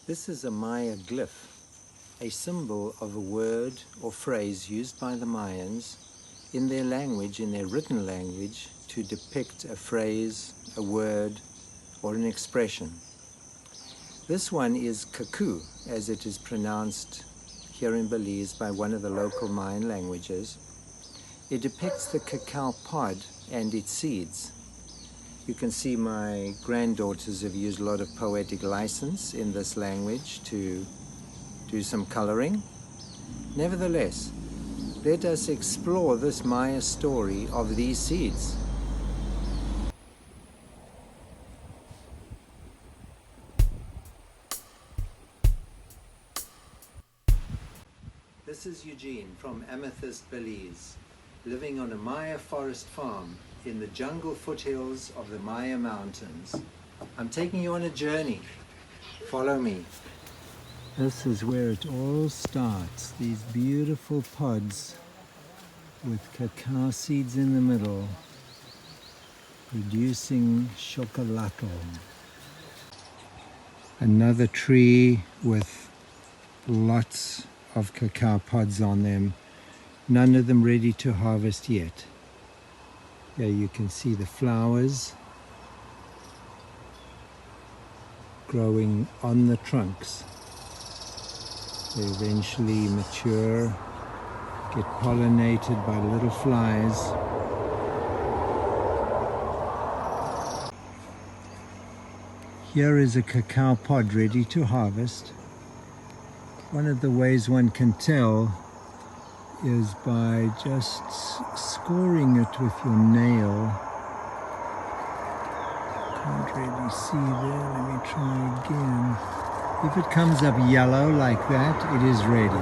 This is a Maya glyph, a symbol of a word or phrase used by the Mayans in their language, in their written language, to depict a phrase, a word, or an expression. This one is Kakow, as it is pronounced here in Belize by one of the local Mayan languages. It depicts the cacao pod and its seeds. You can see my granddaughters have used a lot of poetic license in this language to do some coloring. Nevertheless, let us explore this Maya story of these seeds. This is Eugene from Amethyst, Belize, living on a Maya forest farm in the jungle foothills of the Maya Mountains. I'm taking you on a journey. Follow me. This is where it all starts. These beautiful pods with cacao seeds in the middle, producing Xocolatl. Another tree with lots of cacao pods on them. None of them ready to harvest yet. Here you can see the flowers growing on the trunks. They eventually mature, get pollinated by little flies. Here is a cacao pod ready to harvest. One of the ways one can tell is by just scoring it with your nail. Can't really see there, let me try again. If it comes up yellow like that, it is ready.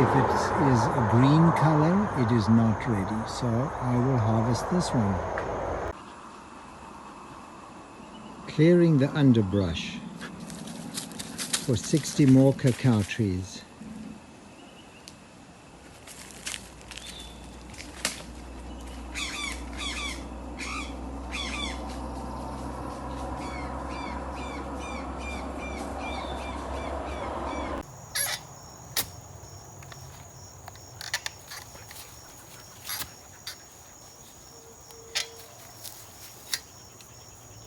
If it is a green color, it is not ready. So I will harvest this one. Clearing the underbrush for 60 more cacao trees.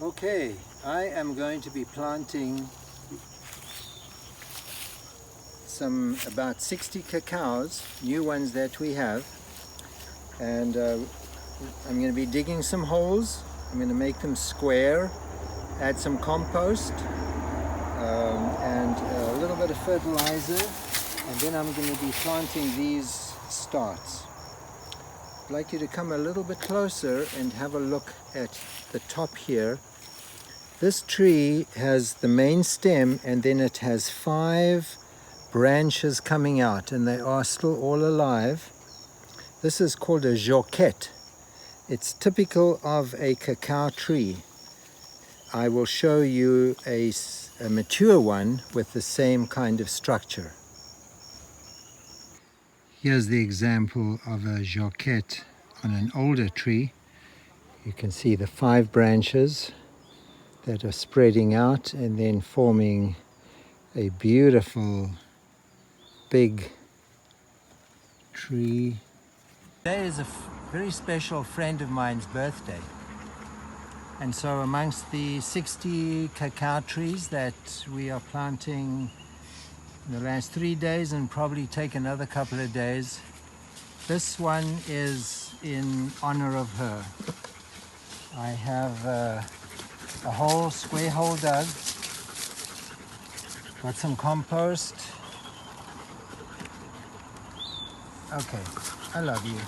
Okay, I am going to be planting about 60 cacaos, new ones that we have, and I'm going to be digging some holes. I'm going to make them square, add some compost and a little bit of fertilizer, and then I'm going to be planting these starts. I'd like you to come a little bit closer and have a look at the top here. This tree has the main stem, and then it has 5 branches coming out, and they are still all alive. This is called a Jorquette. It's typical of a cacao tree. I will show you a mature one with the same kind of structure. Here's the example of a Jorquette on an older tree. You can see the 5 branches that are spreading out and then forming a beautiful big tree. Today is a very special friend of mine's birthday, and so amongst the 60 cacao trees that we are planting in the last 3 days and probably take another couple of days, this one is in honor of her. I have a square hole dug, got some compost. Okay, I love you.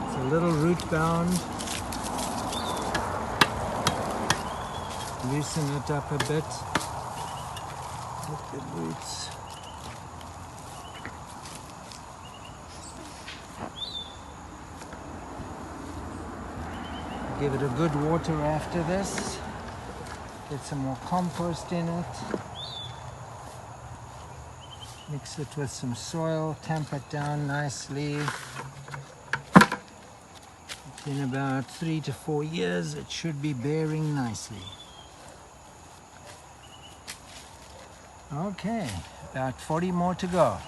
It's a little root bound. Loosen it up a bit. Look at the roots. Give it a good water after this. Get some more compost in it. Mix it with some soil, tamp it down nicely. In about 3 to 4 years, it should be bearing nicely. Okay, about 40 more to go.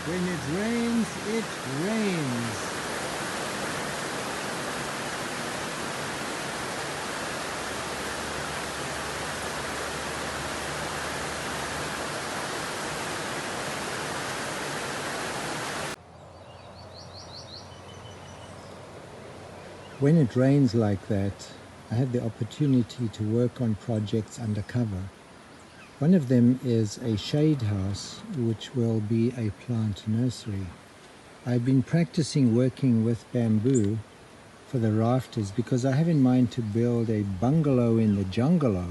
When it rains, it rains. When it rains like that, I have the opportunity to work on projects undercover. One of them is a shade house, which will be a plant nursery. I've been practicing working with bamboo for the rafters because I have in mind to build a bungalow in the jungle,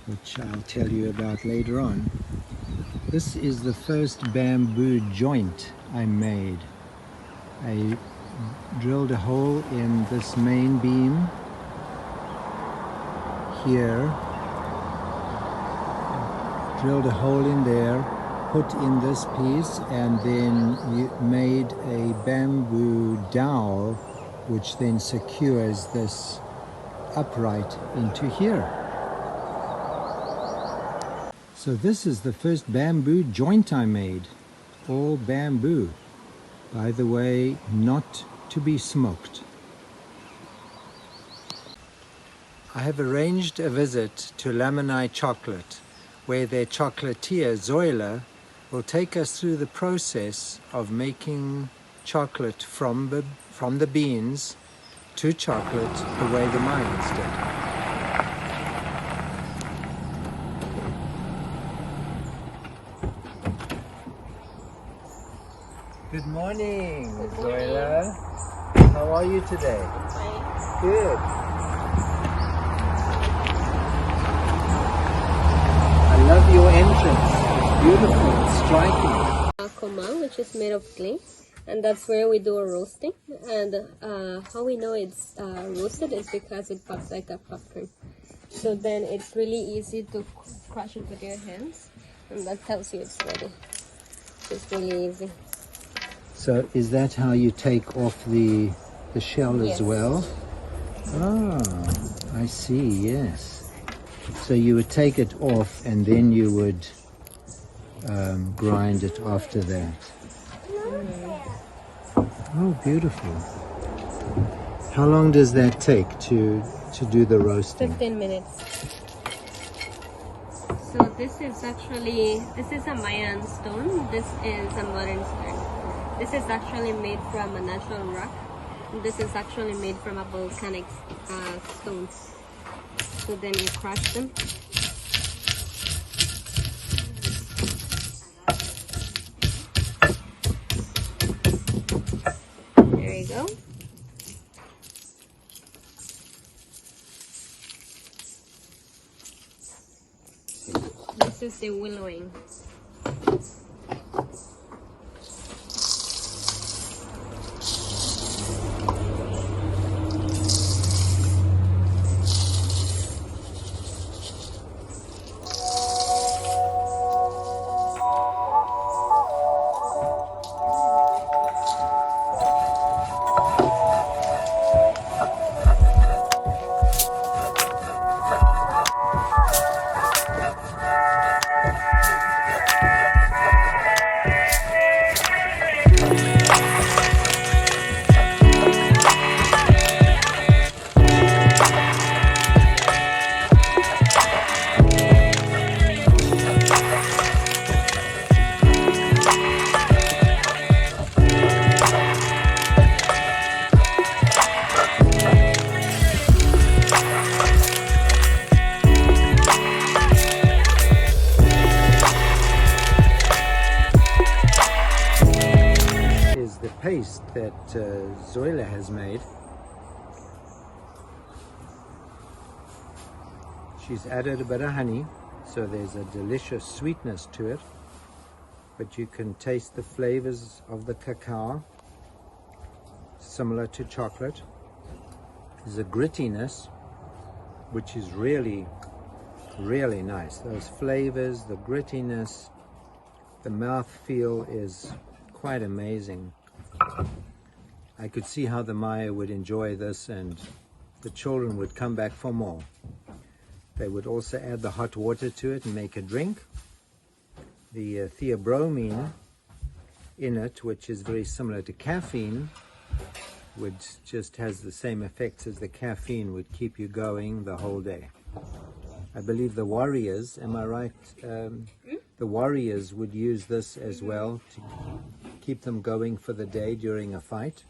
which I'll tell you about later on. This is the first bamboo joint I made. I drilled a hole in this main beam here, drilled a hole in there, put in this piece, and then made a bamboo dowel which then secures this upright into here. So this is the first bamboo joint I made, all bamboo. By the way, not to be smoked. I have arranged a visit to Lamini Chocolate, where their chocolatier, Xocolatl, will take us through the process of making chocolate from the beans to chocolate the way the Mayans did. Good morning, Xocolatl. How are you today? Fine. Good. I love your entrance. It's beautiful, it's striking. Kakow, which is made of clay, and that's where we do a roasting. And how we know it's roasted is because it pops like a popcorn. So then it's really easy to crush it with your hands, and that tells you it's ready. It's really easy. So is that how you take off the shell Yes. as well? Ah, I see, yes. So you would take it off and then you would grind it after that. Oh, beautiful. How long does that take to do the roasting? 15 minutes. So this is a Mayan stone. This is a modern stone. This is actually made from a natural rock. This is actually made from a volcanic stone. So then you crush them. There you go. This is the willowing. Paste that Xocolatl has made. She's added a bit of honey, so there's a delicious sweetness to it, but you can taste the flavors of the cacao, similar to chocolate. There's a grittiness, which is really, really nice. Those flavors, the grittiness, the mouthfeel is quite amazing. I could see how the Maya would enjoy this, and the children would come back for more. They would also add the hot water to it and make a drink. The theobromine in it, which is very similar to caffeine, would just has the same effects as the caffeine, would keep you going the whole day. I believe the warriors, am I right? The warriors would use this as well to keep them going for the day during a fight.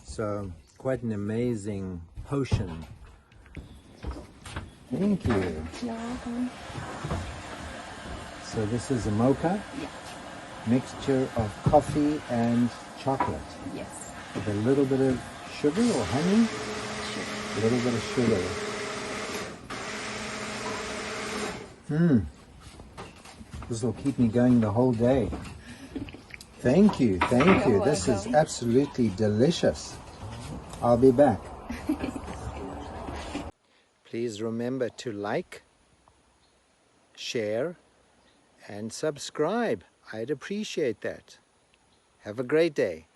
So quite an amazing potion. Thank you. You're welcome. So this is a mocha? Yeah. Mixture of coffee and chocolate. Yes. With a little bit of sugar or honey? Sure. A little bit of sugar. This will keep me going the whole day. Thank you, thank you. This is absolutely delicious. I'll be back. Please remember to like, share, and subscribe. I'd appreciate that. Have a great day.